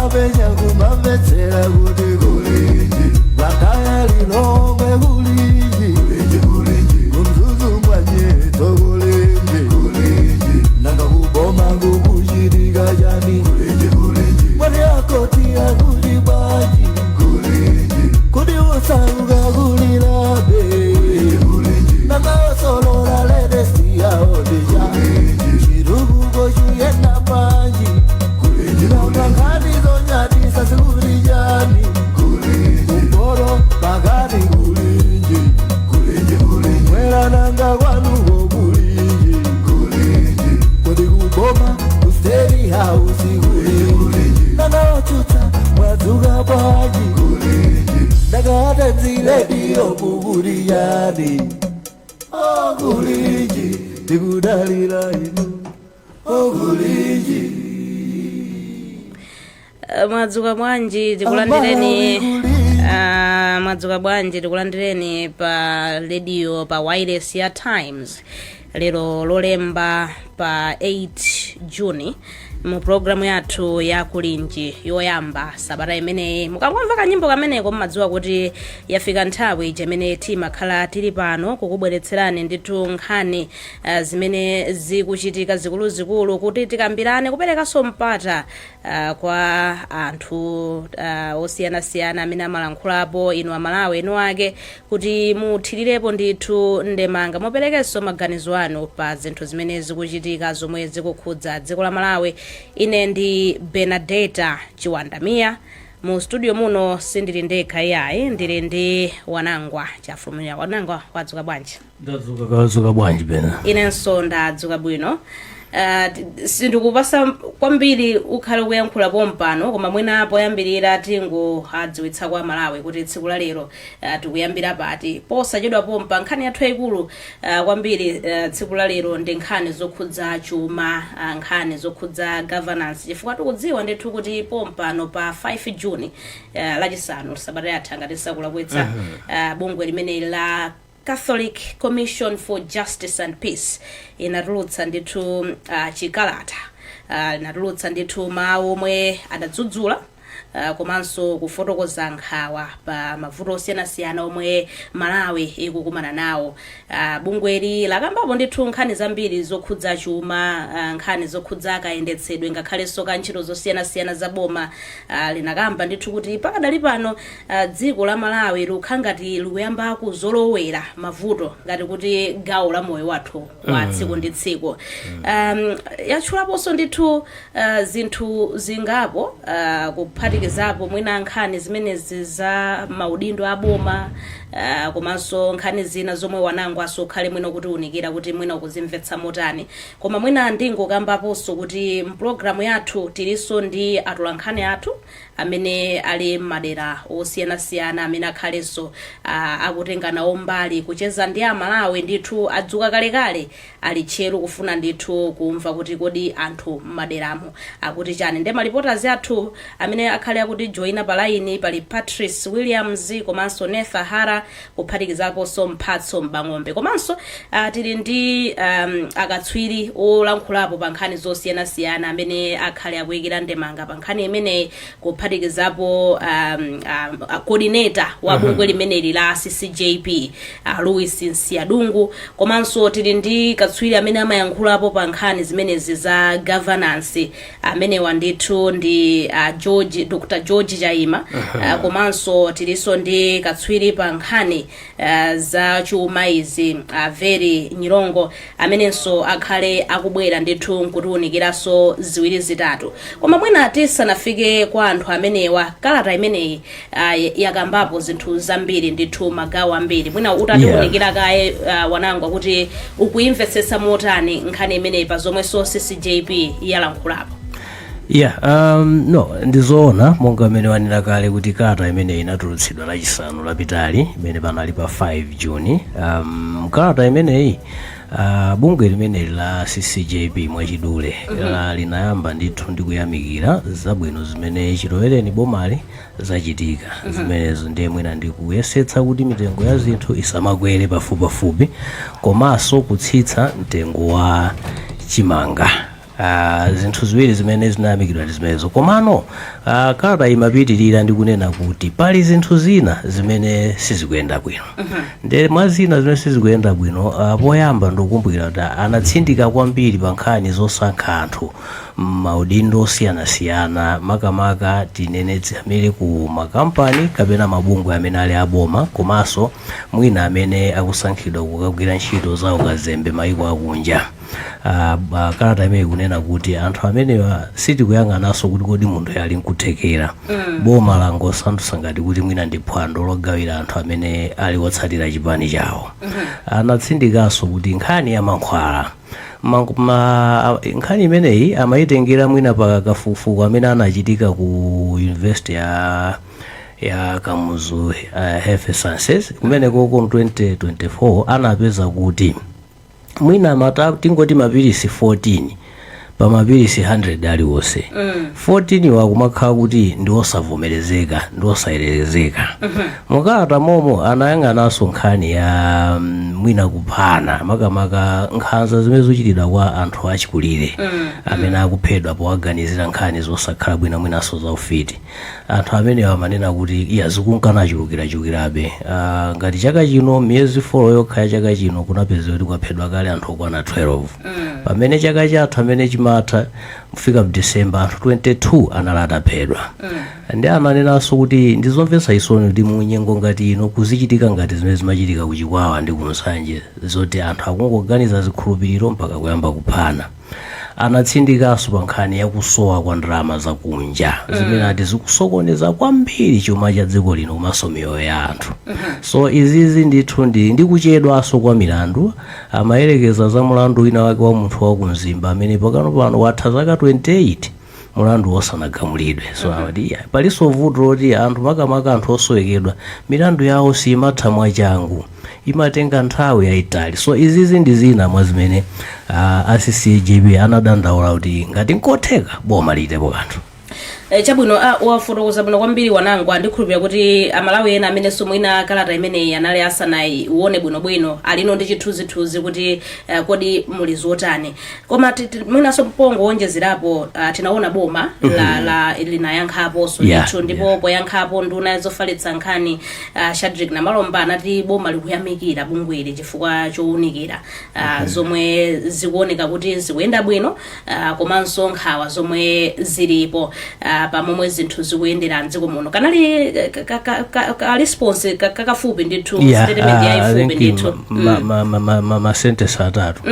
mapenya kumamvetsera kuti kulinji vakaya lilongwe kulinji kumzuzu mwanyeto kulinji nanga kuboma kukuchitika chani mwani akoti akulibaji kuti usauka kulilabe nanga solola ledesiyaodeja chirukuko chuyenda manji nanga ngani zonyatisa sikulijani kumboro pakati kulinji mwera nanga kwanuko kulinji kuti kuboma kusteri hausi kulinji nanga ochuta mwadzuka paji ndakatadzire diyo kukuliyani kulinji tikudalira inu kulinji. Mwadzuka bwanji tikulandireni mwadzuka bwanji tikulandireni pa radio pa wireless ya Times lero lolemba pa 8 Juni mu programu yathu ya kulinji yoyamba sabata imeneyi. Mukangomva kanyimbo kameneko mmadziwa kuti yafika nthawi imene timakhala tili pano kukubweretserani ndithu nkhani zimene zikuchitika zikuluzikulu kuti tikambirane kuperekanso mpata kwa anthu osiyanasiyana amene amalankhulapo inu amalawi enu ake kuti muthirirepo ndithu ndemanga muperekenso maganizo anu pa zinthu zimene zikuchitika zomwe zikukhudza dziko la Malawi. Ine ndi Benedetta Chiwandamia mu studio muno sindili ndekha yayi ndili ndi wanangwa chafumira. Wanangwa wadzuka bwanji? Ndadzuka bwanji Bena. Inenso ndadzuka bwino. Sindikupasa kwambiri ukhale kuyankhula pompano koma mwina poyambirira tingo adziwitsa kwa Malawi kuti tsiku la lero tikuyambira pati posachedwa pompa nkhani yathu ikulu kwambiri tsiku la lero ndi nkhani zokhudza chuma, nkhani zokhudza governance chifukwa tikudziwa ndithu kuti pompano pa 5 Juni lachisanu sabata yathu ngati sakulakwitsa bungwe limene la Catholic Commission for Justice and Peace inatulutsa ndithu chikalata inatulutsa ndithu mawu omwe adadzudzula komanso kufotokoza nkhawa pa mavuto osiyanasiyana omwe Malawi ikukumana nawo. Bungweli lakambapo ndithu nkhani zambiri zokhudza chuma, nkhani zokhudza kayendetsedwe ngakhalenso ka ntchito zosiyanasiyana za boma. Linakamba ndithu kuti pakadali pano dziko la Malawi likhangati likuyamba kuzolowera mavuto ngati kuti gawo la moyo wathu wa tsiku ndi tsiku. Yatchulaponso ndithu zinthu zingapo kuphatikizapo mwina nkhani zimenezi za maudindo aboma komanso nkhani zina zomwe wanangwa asokhale mwino kuti unikira kuti mwina ukuzimvetsa motani. Koma mwina ndingokambaponso kuti mpulogalamu yathu tiliso ndi atolankhani athu amene ali madera osiyanasiyana amene akhalenso akutengana ombali kucheza ndi Amalawi ndithu adzuka kalekale ali tcheru kufuna ndithu kumva kuti kodi anthu maderamo akuti chani. Ndi malipoters athu amene akhale akuti joina palaini pali Patrice Williams komanso Netha Hara kuphatikizaponso Mphatso Mbang'ombe komanso tili ndi akatswiri olankhulapo pa nkhani zosiyanasiyana amene akhale akuyikira ndemanga pa nkhani imene kuphatikizapo coordinator wa bungwe limeneli la CCJP Louis Nsiadungu komanso tili ndi katswiri amene amayankhulapo pa nkhani zimenezi za governance amene wandithu ndi Dr. George Jaima komanso tiliso ndi katswiri pa nkhani za chuma izi Very Nyirongo amenenso akhale akubwera ndithu nkutiwunikiranso ziwiri zitatu. Koma mwina tisanafike kwa anthu amenewa kalata imeneyi yakambapo zinthu zambiri ndithu magawo ambiri. Mwina utatiwunikira kaye wanangwa kuti ukuyimvetsetsa motani nkhani imeneyi pa zomwe so CCJP yalankhulapo. No ndizoona monga amene wanena kale kuti kalata imene inatulutsidwa lachisanu lapitali imene panali pa 5 Juni. Kalata imeneyi bungwe limene la CCJP mwachidule linayamba ndithu ndikuyamikira zabwino zimene chitowereni bomali zachitika zimenezo ndiye mwina ndikuyesetsa kuti mitengo ya zinthu isamakwere pafupipafupi komanso kutsitsa mtengo wa chimanga zinthu ziwiri zimene zinayamikidwa ndi zimenezo. Komano kalata imapitirira ndi kunena kuti pali zinthu zina zimene sizikuyenda bwino. Nde mwa zina zimene sizikuyenda bwino, poyamba ndikukumbukira kuti anatsindika kwambiri pa nkhani zosankha anthu maudindo osiyanasiyana, makamaka tinene amene ku makampani kapena mabungwe amene ali aboma, komanso mwina amene akusankhidwa kukagwira ntchito zawo kazembe mayiko akunja. Kalata imene ikunena kuti anthu amenewa sitikuyang'ananso kuti kodi munthu ali nkuthekera. Boma langosandutsa ngati kuti mwina ndi phwando logawira anthu amene ali wotsatira chipani chawo. Anatsindikanso kuti nkhani ya mankhwala, nkhani imeneyi amayitengera mwina pa kafukufuku amene anachitika ku University ya Kamuzu Health Sciences kumene koko 2024 anapeza kuti mwina tingoti mapilisi 14 pa mapilisi 100 aliwonse 14 wakumakhala kuti ndi osavomerezeka ndi osayenerezeka. Mukalata momo anayang'ananso nkhani ya mwina kuphana, makamaka nkhanza zimene zochitidwa kwa anthu achikulire amene akuphedwa powaganizira nkhani zosakhala bwino mwinanso zaufiti. Anthu amene amanena kuti iya zikunkanachulukirachulukirabe. Ngati chaka chino miyezi 4 yokha ya chaka chino kunapezeka kuti kwaphedwa kale anthu okwana 12. Pamene chaka chathu amene chimatha kufika mu December anthu 22 analata phedwa. Ndi amanenanso kuti ndizomvetsa chisoni kuti mu nyengo ngati ino kuzichitika ngati zimene zimachitika ku Chikwawa ndi ku Nsanje zoti anthu akungoganiza zikhulupiriro mpaka kuyamba kuphana. Anatsindikanso pa nkhani yakusowa kwa ndalama zakunja zimene ati zikusokoneza kwambiri chuma cha dziko lino komanso miyoyo ya anthu. So izizi ndithu ndi kuchedwanso kwa milandu. Amayerekeza za mulandu wina wake wa munthu wa kumzimba amene pakano pano watha zaka 28 mulandu osanagamulidwe. So awati palinso vuto loti anthu makamaka anthu osowekedwa milandu yawo simatha mwachangu, imatenga nthawi yayitali. So izizi ndi zina mwa zimene CCJB anadandaula kuti ngati nkotheka boma litepo kanthu. Chabwino wafotokoza bwino kwambiri wanangu, ndikhulupirira kuti amalawi ena amene somwina kalata imeneyi anali asanayi uone bwinobwino alino ndi chithunzithunzi kuti kodi muli zotani. Koma mwinaso mpongo wonjezerapo tinaona boma linayankhapo so ndithu ndipo poyankhapo nduna zofalitsa nkhani Shadrack Namalomba anati boma likuyamikira bungweli chifukwa chowunikira zomwe zikuoneka kuti zikuyenda bwino, komanso nkhawa zomwe zilipo pamomwe zinthu zikuyendera mdziko muno. Kanali ka response kakafupi ndithu statement yayifupi ndithu ma sentence atatu.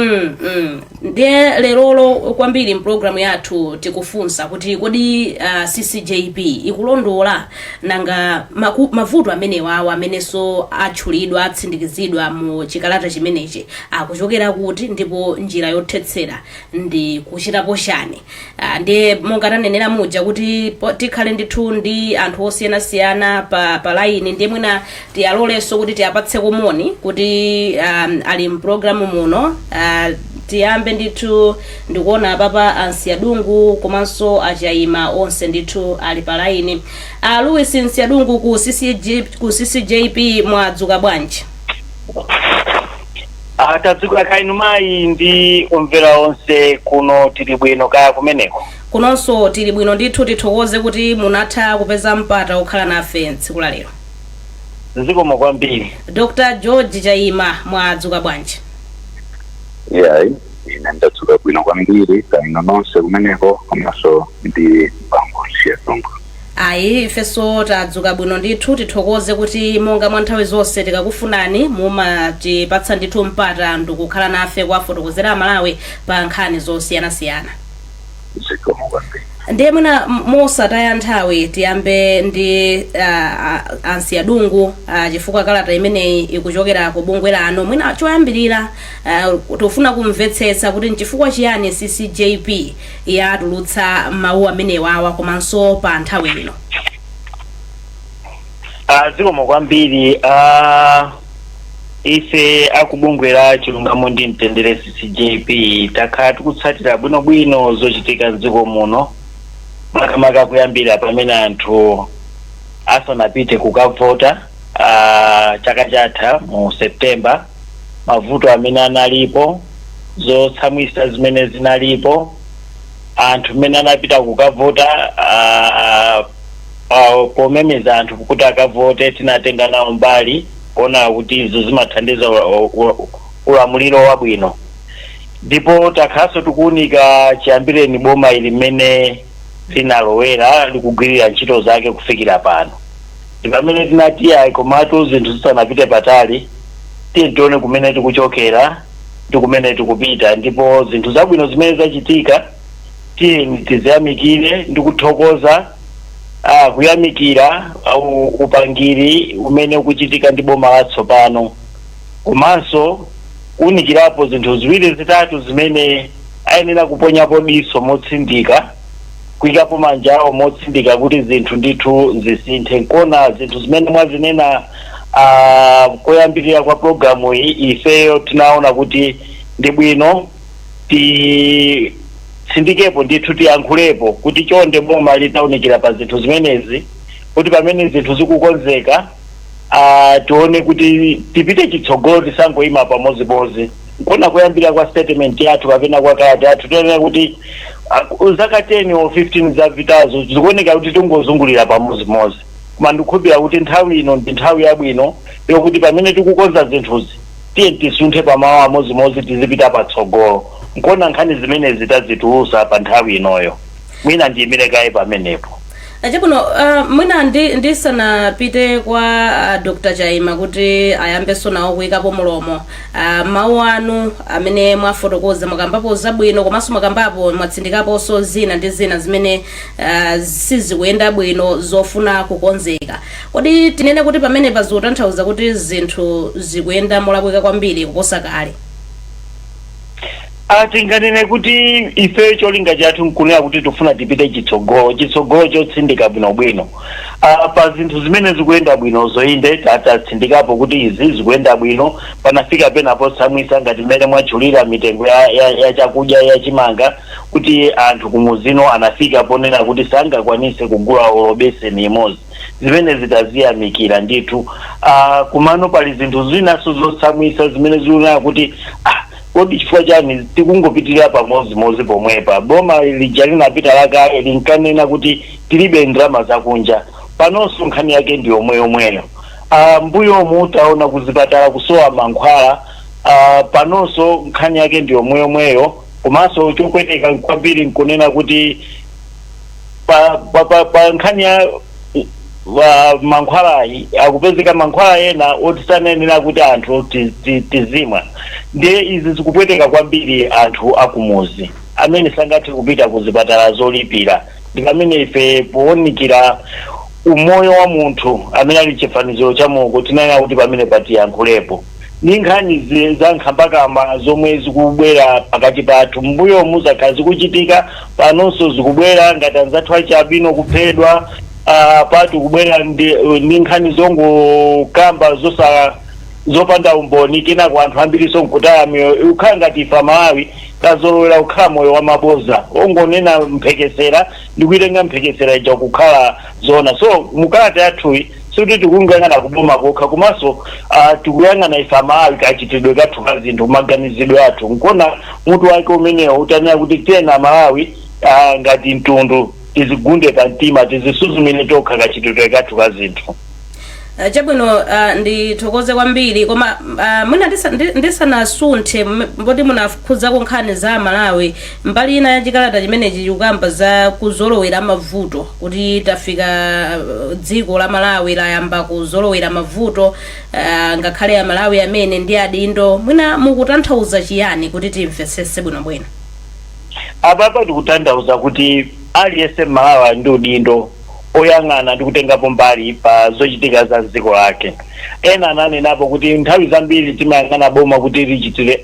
Ndiye lerolo kwambiri mprogramu yathu tikufunsa kuti kodi CCJB ikulondola nanga mavuto amenewa amenenso atchulidwa atsindikizidwa mu chikalata chimenechi akuchokera kuti ndipo njira yothetsera ndi kuchitapo chani. Ndiye monga tanenera muja kuti tikhale ndithu ndi anthu osiyanasiyana pa line, ndiye mwina tiyalolenso kuti tiyapatseko moni kuti ali mprogramu muno. Tiyambe ndithu ndikuona papa Ansiadungu komanso achaima onse ndithu ali pa line. Louis Ansiadungu ku CCJB mwadzuka bwanji? Tadzuka kainu mai ndi omvera onse kuno tili bwino kaya kumeneko. Kunonso tili bwino ndithu, tithokoze kuti munatha kupeza mpata okhala nafe tsiku la lero. Zikomo kwambiri. Dr. George Chaima mwadzuka bwanji? Ine ndadzuka bwino kwambiri kainu nonse kumeneko komanso ndi bango Ansiadungu. Ayi ifeso tadzuka bwino ndithu, tithokoze kuti monga mwa nthawi zonse tikakufunani mumatipatsa ndithu mpata ndikukhala nafe kuwafotokozera Malawi pa nkhani zosiyanasiyana. Zikomo kwambiri. Ndiye mwina mosataya nthawi tiyambe ndi Ansiadungu chifukwa kalata imeneyi ikuchokera ku bungwe lanu. Mwina choyambirira tofuna kumvetsetsa kuti nchifukwa chiyani CCJB yatulutsa mawu amenewawa komanso pa nthawi ino. Zikomo kwambiri. Ife akubungwera chilungamo ndi mtendere CCJB takhala tikutsatira bwinobwino zochitika mdziko muno, makamaka kuyambira pamene anthu asanapite kukavota chaka chatha mu September, mavuto amene analipo, zotsamwisa zimene zinalipo, anthu mmene anapita kukavota pomemeza anthu kuti akavote tinatenga nawo mbali kuona kuti izo zimathandiza ulamuliro wabwino. Ndipo takhaso tikuunika chiyambireni boma ili mmene linalowera likugwirira ntchito zake kufikira pano. Ndi pamene tinati ayi komatu zinthu zisanapite patali tione kumene tikuchokera ndi kumene tikupita, ndipo zinthu zabwino zimene zachitika tiziyamikire ndi kuthokoza kuyamikira upangiri umene ukuchitika ndi boma latsopano, komanso unikirapo zinthu ziwiri zitatu zimene ayenera kuponyapo diso motsindika, kuyikapo manja awo motsindika kuti zinthu ndithu zisinthe. Nkona zinthu zimene mwazinena koyambirira kwa programu iyi ifeyo tinaona kuti ndi bwino tisindikepo ndithu tiyankhulepo kuti chonde boma litaunikira pa zinthu zimenezi, kuti pamene zinthu zikukonzeka tione kuti tipite chitsogolo tisangoyima pamodzi. Nkona kuyambira kwa statement yathu kapena kwa kayati yathu tione kuti zaka 10 or 15 zapitazo zikuoneka kuti tingozungulira pamodzi. Koma ndikukhulupirira kuti nthawi ino ndi nthawi yabwino yokuti pamene tikukonza zinthuzi tiye tisunthe pamawu amodzi tizipita patsogolo. Nkona nkhani zimene zitazitulusa pa nthawi inoyo mwina ndiyimire kaye pamenepo. Achabuno mwina ndisanapite kwa Dr. Chaima kuti ayambeso nawo kuyikapo mulomo mawu anu amene mwafotokoza mwakambapo zabwino komanso mwakambapo mwatsindikaponso zina ndi zina zimene sizikuyenda bwino zofuna kukonzeka. Kodi tinene kuti pamene pazotanthauza kuti zinthu zikuyenda molakwika kwambiri kuposa kale? Tinganene kuti ife cholinga chathu nkunena kuti tufuna tipite chitsogolo chotsindika bwinobwino. Pa zinthu zimene zikuyenda bwino zoinde tatsindikapo kuti izi zikuyenda bwino, panafika penapo samwisa ngati mmene mwachulira mitengo ya chakudya ya chimanga kuti anthu kumuzino anafika ponena kuti sangakwanise kugula olobeseni imodzi. Zimene zitaziyamikira ndithu. Kumano pali zinthu zinaso zosamwisa zimene zikunena kuti kodi chifukwa chani tikungopitirira pamodzi pomwepa. Boma lija linapita lakale linkanena kuti tilibe ndalama zakunja, panonso nkhani yake ndi yomweyo. Mbuyo mutaona kuzipatala kusowa mankhwala, panonso nkhani yake ndi yomweyo. Komanso chopweteka kwambiri nkunena kuti pa nkhani ya mankhwalayi akupezeka mankhwala ena otisanenera kuti anthu tizimwa. Ndiye izi zikupweteka kwambiri anthu akumuzi amene sangathe kupita kuzipatala zolipira. Ndi pamene ife powonikira umoyo wa munthu amene ali chifaniziro cha Mulungu tinanena kuti pamene patiyankhulepo. Ni nkhani za nkhambakamba zomwe zikubwera pakati pathu mbuyo muzakhala zikuchitika, panonso zikubwera ngati anzathu achabwino kuphedwa, patu kubwera ndi nkhani zongokamba zopanda umboni kena kwa anthu ambiri sonkutaya miyo ukhala ngati ifa Malawi tazolowera kukhala moyo wa maboza ongonena mphekesera ndikuitenga mphekesera ija kukhala zona. So mukalata yathuyi sikuti tikuyang'ana kuboma kokha, komanso tikuyang'ana ifa Malawi kachitidwe kathu ka zinthu maganizidwe athu. Nkona mutu wake umenewo utanena kuti tena Malawi ngati mtundu tizigunde pa mtima tizisuzumire tokha kachitidwe kathu ka zinthu. Chabwino ndithokoze kwambiri koma mwina ndisanasunthe mboti munakhudzako nkhani za Malawi mbali ina ya chikalata chimenechi chikukamba za kuzolowera mavuto kuti tafika dziko la Malawi layamba kuzolowera mavuto ngakhale ya Malawi amene ndi adindo. Mwina mukutanthauza chiyani kuti timvetsetse bwinobwino? Apa tikutanthauza kuti aliyense Malawi ndi udindo oyang'ana ndi kutengapo mbali pa zochitika za dziko lake. Ena ananenapo kuti nthawi zambiri timayang'ana boma kuti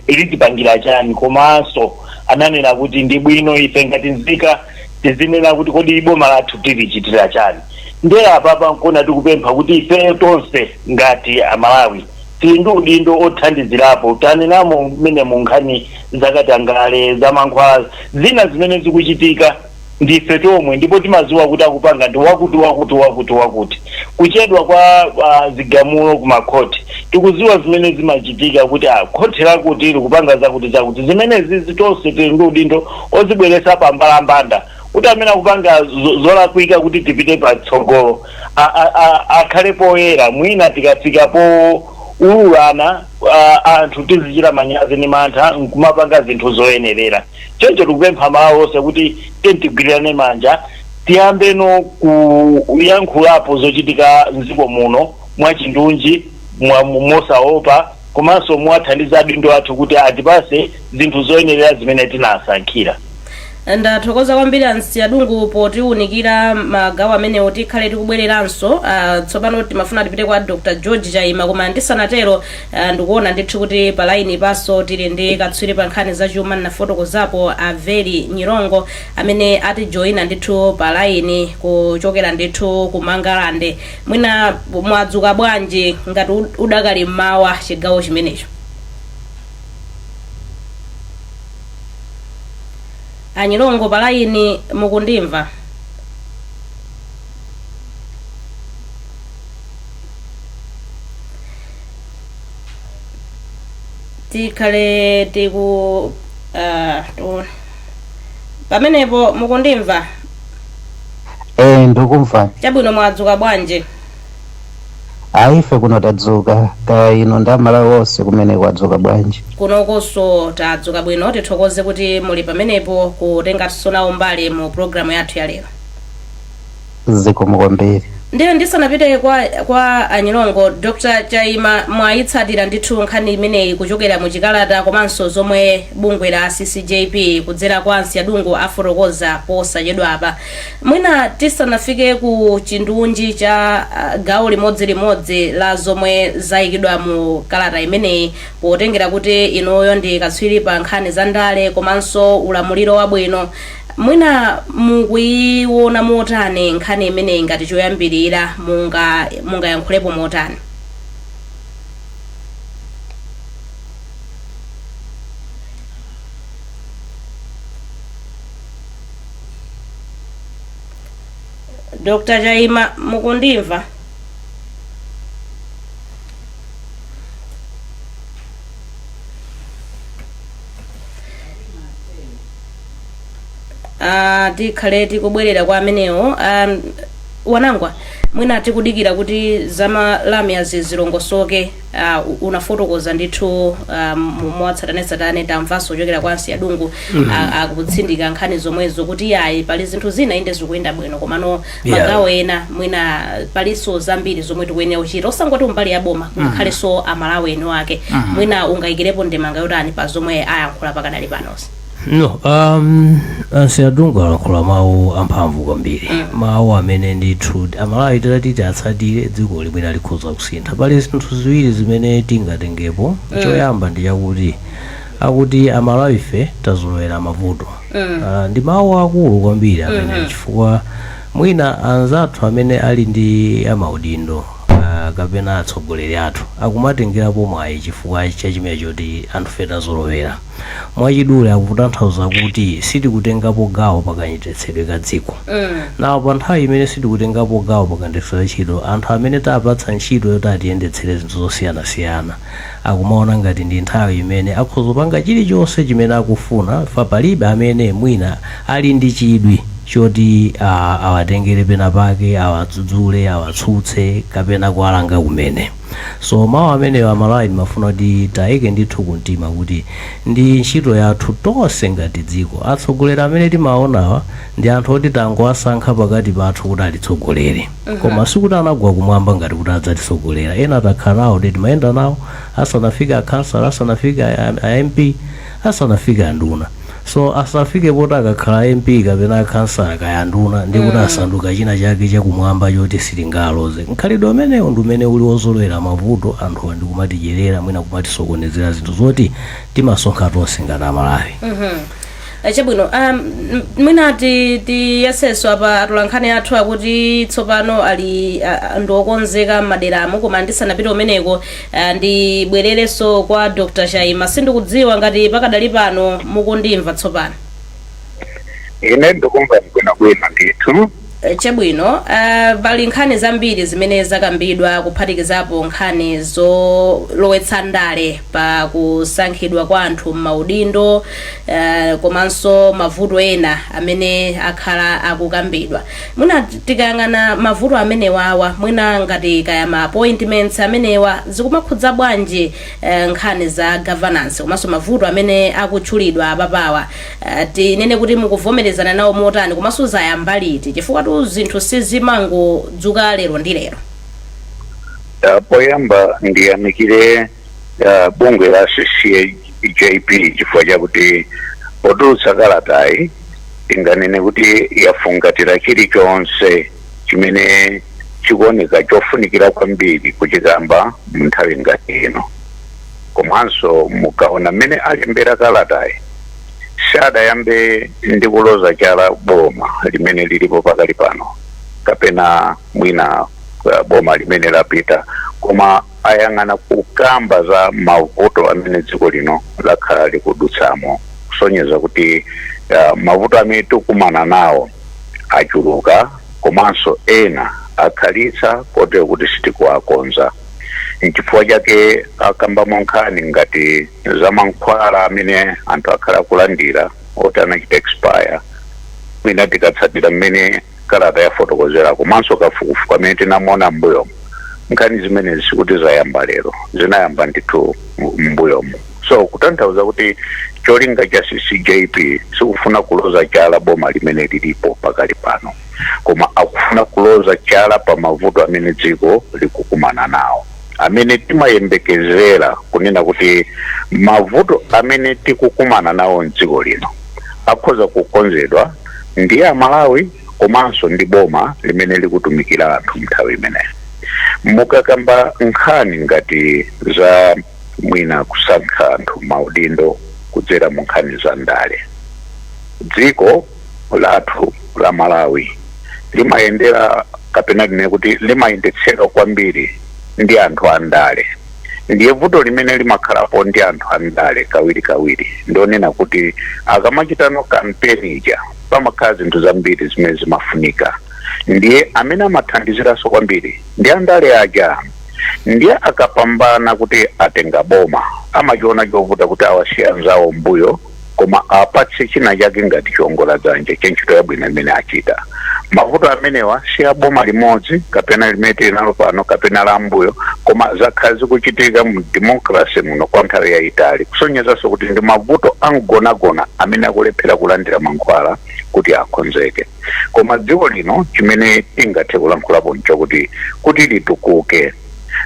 litipangira chani, komanso ananena kuti ndi bwino ife ngati nzika tizinena kuti kodi boma lathu tilichitira chani. Ndiye apapa nkona tikupempha kuti ife tonse ngati Amalawi tili ndi udindo othandizirapo. Tanenamo mmene mu nkhani zakatangale za mankhwala zina zimene zikuchitika ndife tomwe ndipo timaziwa kuti akupanga ndi wakuti kuchedwa kwa zigamulo kumakhoti tikuziwa zimene zimachitika kuti khoti lakuti likupanga zakuti zimenezi zitonse tili ndi udindo ozibweresa pa mbalambanda kuti amene akupanga zolakwika kuti tipite patsogolo akhale poyera mwina tikafika po ululana anthu tizichita manyazi ndi mantha nkumapanga zinthu zoyenerera choncho tikupempha malo onse kuti tigwirirane manja tiyambeno kuyankhulapo zochitika mdziko muno mwachindunji mosaopa komanso mwathandiza adindo athu kuti atipase zinthu zoyenerera zimene tinasankhira. Ndathokoza kwambiri ansi adungu potiunikira magawo amenewo tikhale tikubwereranso. Tsopano timafuna tipite kwa Dr. George Chaima koma ndisanatero ndikuona ndithu kuti palaini paso tili ndi katswiri pa nkhani zachuma nafotokozapo Averi Nyirongo amene atijoyina ndithu palaini kuchokera ndithu ku Mangalande. Mwina mwadzuka bwanji ngati udakali mmawa chigawo chimenecho? Anyirongo palaini mukundimva? Tikhale tiku pamenepo mukundimva? Ndikumva. Chabwino mwadzuka bwanji? Ife kuno tadzuka ino ndamala wonse kumene kwadzuka bwanji. Kunokonso tadzuka bwino tithokoze kuti muli pamenepo kutenga tisonawo mbali mu programu yathu ya lero. Zikomo kwambiri. Ndiye ndisanapite kwa Anyirongo, Dr. Chaima mwayitsatira ndithu nkhani imeneyi kuchokera mu chikalata komanso zomwe bungwe la CCJP kudzera kwa ansi adungu afotokoza posachedwa apa. Mwina tisanafike ku chindunji cha gawo limodzi la zomwe zayikidwa mu kalata imeneyi potengera kuti inoyo ndi katswiri pa nkhani za ndale komanso ulamuliro wabwino. Mwina mukuiona motani nkhani imeneyi ngati choyambirira munga yankhulepo motani? Dr. Chaima mukundimva? Tikhale tikubwerera kwa amenewo. Wanangwa mwina tikudikira kuti zamalamya zilongosoke. Unafotokoza ndithu mwatsatane tamvaso kuchokera kwa ansi adungu akutsindika nkhani zomwezo kuti yayi pali zinthu zina inde zikuyenda bwino komano magawo ena mwina paliso zambiri zomwe tikuyenera kuchita osangoti umbali yaboma kukhalenso amalawi eno ake. Mwina ungayikirepo ndemanga yotani pa zomwe ayankhula pakadali panonse? No, ansi adungu alankhula mawu amphamvu kwambiri. Mawu amene ndithu amalawi tati atsatire dziko limene likhoza kusintha. Pali zinthu ziwiri zimene tingatengepo. Choyamba ndi chakuti akuti amalawi ife tazolowera mavuto. Ndi mawu akulu kwambiri amene chifukwa mwina anzathu amene ali ndi amaudindo kapena atsogoleri athu akumatengerapo mwayi chifukwa chachimene choti anthu fe tazolowera. Mwachidule akutanthauza kuti sitikutengapo gawo pakanyetsetsedwe ka dziko. Nawo pa nthawi imene sitikutengapo gawo pakayendetsedwe ntchito anthu amene tapatsa ntchito yoti atiyendetsere zinthu zosiyanasiyana akumaona ngati ndi nthawi imene akhoza kupanga chilichonse chimene akufuna fa palibe amene mwina ali ndi chidwi choti awatengere pena pake awadzudzule awatsutse kapena kuwalanga kumene. So mawu ameneyo amalawi mafuna kuti tayike ndithu kumtima kuti ndi ntchito yathu tonse ngati dziko. Atsogoleri amene timaonawa ndi anthu oti tangowasankha pakati pathu kuti atitsogolere. Koma sikuti anagwa kumwamba ngati kuti adzatitsogolera. Ena takhala nawo kuti timayenda nawo asanafika akhansala asanafika MP asanafika anduna. So asafike poti akakhala MP kapena akhansala kaya anduna ndi kuti asanduka china chake chakumwamba choti sitingaloze. Nkhalidwe umenewo ndi umene uli wozolowera mavuto anthu ndi kumatidyerera mwina kumatisokonezera zinthu zoti timasonkha tonse ngati amalawi. Chabwino mwina tiyeseso apa atulankhani athu akuti tsopano ali ndokonzeka maderamo koma ndisanapite umeneko ndibwererenso kwa Dr. Chaima. Sindikudziwa ngati pakadali pano mukundimva tsopano? ine ndikumva bwino ndithu. Chabwino, pali nkhani zambiri zimene zakambidwa kuphatikizapo nkhani zolowetsa ndale pa kusankhidwa kwa anthu m'maudindo, komanso mavuto ena amene akhala akukambidwa. Mwina tikayang'ana mavuto amenewawa, mwina ngati kaya ma appointments amenewa zikumakhudza bwanji nkhani za governance komanso mavuto amene akutchulidwa apapawa, tinene kuti mukuvomerezana nawo motani komanso zayamba liti chifukwa zinthu sizimangodzuka lero ndi lero. Poyamba ndiyamikire bungwe la CCJP chifukwa chakuti potulutsa kalatayi tinganene kuti yafungatira chilichonse chimene chikuoneka chofunikira kwambiri kuchikamba munthawi ngati ino. Komanso mukaona mmene alembera kalatayi sadayambe ndi kuloza chala boma limene lilipo pakali pano kapena mwina boma limene lapita, koma ayang'ana kukamba za mavuto amene dziko lino lakhala likudutsamo, kusonyeza kuti mavuto amene tikumana nawo achuluka komanso ena akhalitsa kotero kuti sitikuwakonza. Nchifukwa chake akambamo nkhani ngati za mankhwala amene anthu akhala kulandira oti anachita expire, mwina tikatsatira mmene kalata yafotokozera komanso kafukufuku amene tinamona m'mbuyomu. Nkhani zimene zisikuti zayamba lero, zinayamba ndithu m'mbuyomu. So kutanthauza kuti cholinga cha CCJP sikufuna kuloza chala boma limene lilipo pakali pano, koma akufuna kuloza chala pa mavuto amene dziko likukumana nawo, amene timayembekezera kunena kuti mavuto amene tikukumana nawo mdziko lino akhoza kukonzedwa ndi Amalawi komanso ndi boma limene likutumikira anthu nthawi imeneyi. Mukakamba nkhani ngati za mwina kusankha anthu maudindo kudzera mu nkhani za ndale, dziko lathu la Malawi limayendera kapena tinene kuti limayendetsedwa kwambiri ndi anthu andale. Ndiye vuto limene limakhalapo ndi anthu andale kawiri ndionena kuti akamachitano kampeni ija pamakhala zinthu zambiri zimene zimafunika. Ndiye amene amathandiziranso kwambiri ndi andale aja. Ndiye akapambana kuti atenga boma amachiona chovuta kuti awasiya anzawo mbuyo, koma apatse china chake ngati chiongola dzanja chentchito yabwino imene achita. Mavuto amenewa si aboma limodzi kapena limene tinalo pano kapena la mbuyo, koma zakhala zikuchitika mu democracy muno kwa nthawi yayitali, kusonyezanso kuti ndi mavuto angonagona amene akulephera kulandira mankhwala kuti akonzeke. Koma dziko lino chimene tingathe kulankhulapo nchokuti kuti litukuke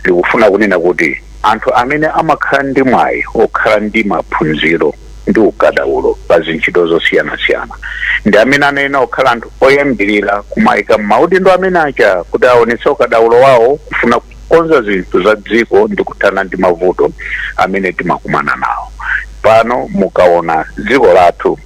likufuna kunena kuti anthu amene amakhala ndi mwayi okhala ndi maphunziro ndi ukadaulo pa zintchito zosiyana-siyana ndi amene anena okhala anthu oyambirira kumayika maudindo amene acha kuti aonetse ukadaulo wawo kufuna kukonza zinthu za dziko ndi kuthana ndi mavuto amene timakumana nawo. Pano mukaona dziko lathu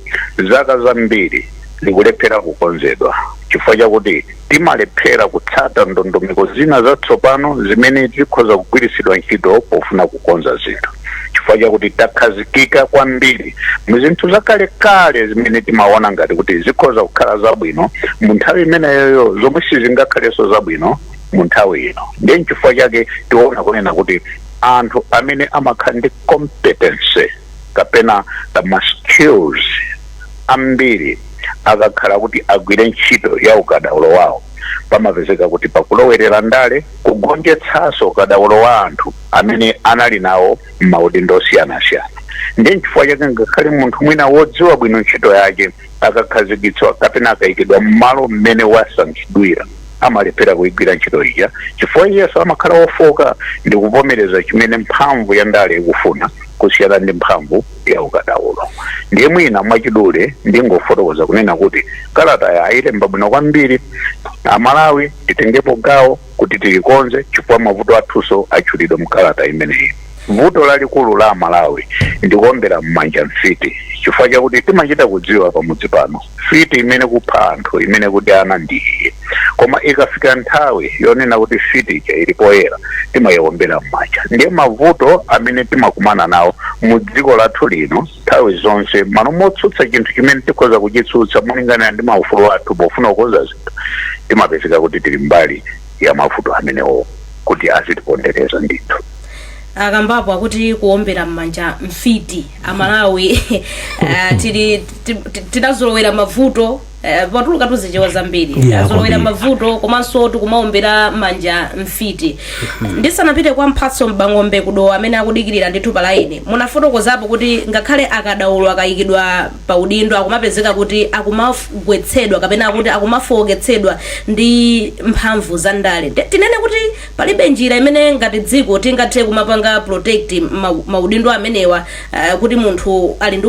zaka zambiri likulephera kukonzedwa chifukwa chakuti timalephera kutsata ndondomeko zina zatsopano zimene zikhoza kugwiritsidwa ntchito pofuna kukonza zinthu, chifukwa chakuti takhazikika kwambiri muzinthu zakalekale zimene timaona ngati kuti zikhoza kukhala zabwino mu nthawi imeneyoyo zomwe sizingakhalenso zabwino mu nthawi ino. Ndiye nchifukwa chake tiona kunena kuti anthu amene amakhala ndi competence kapena ma skills ambiri akakhala kuti agwire ntchito ya ukadaulo wawo, pamapezeka kuti pakulowerera ndale kugonjetsanso ukadaulo wa anthu amene anali nawo m'maudindo osiyana-siyana. Ndiye nchifukwa chake ngakhale munthu mwina wodziwa bwino ntchito yake akakhazikitsidwa kapena akayikidwa m'malo mmene wasankhidwira amalephera kuyigwira ntchito ija, chifukwa iyeso amakhala wofoka ndi kuvomereza chimene mphamvu ya ndale ikufuna kusiyana ndi mphamvu ya ukadaulo. Ndiye mwina mwachidule ndingofotokoza kunena kuti kalata ya ayilemba bwino kwambiri, Amalawi titengepo gawo kuti tilikonze chifukwa mavuto athunso achulidwa mkalata imeneyi. Vuto lalikulu la Amalawi ndikuombera m'manja mfiti, chifukwa chakuti timachita kudziwa pamudzi pano fiti imene kupha anthu imene kuti ana ndiye, koma ikafika nthawi yonena kuti fiti ija ilipoyera timayiwombera m'manja. Ndiye mavuto amene timakumana nawo mu dziko lathu lino nthawi zonse malo motsutsa chinthu chimene tikhoza kuchitsutsa molingana ndi maufulu athu pofuna kukonza zinthu timapezeka kuti tili mbali ya mavuto amenewo kuti azitipondereza ndithu. Akambapo akuti kuombera m'manja mfiti amalawi tinazolowera mavuto patuluka tuzichewa zambiri azolowera mavuto komanso tikumaombera manja mfiti. Ndisanapite kwa Mphatso Mbang'ombe kudowa amene akudikirira ndithu palaini munafotokozapo kuti ngakhale akadaulo akayikidwa pa udindo akumapezeka kuti akumagwetsedwa kapena kuti akumafowoketsedwa ndi mphamvu za ndale. Tinene kuti palibe njira imene ngati dziko tingathe kumapanga protect maudindo amenewa kuti munthu ali ndi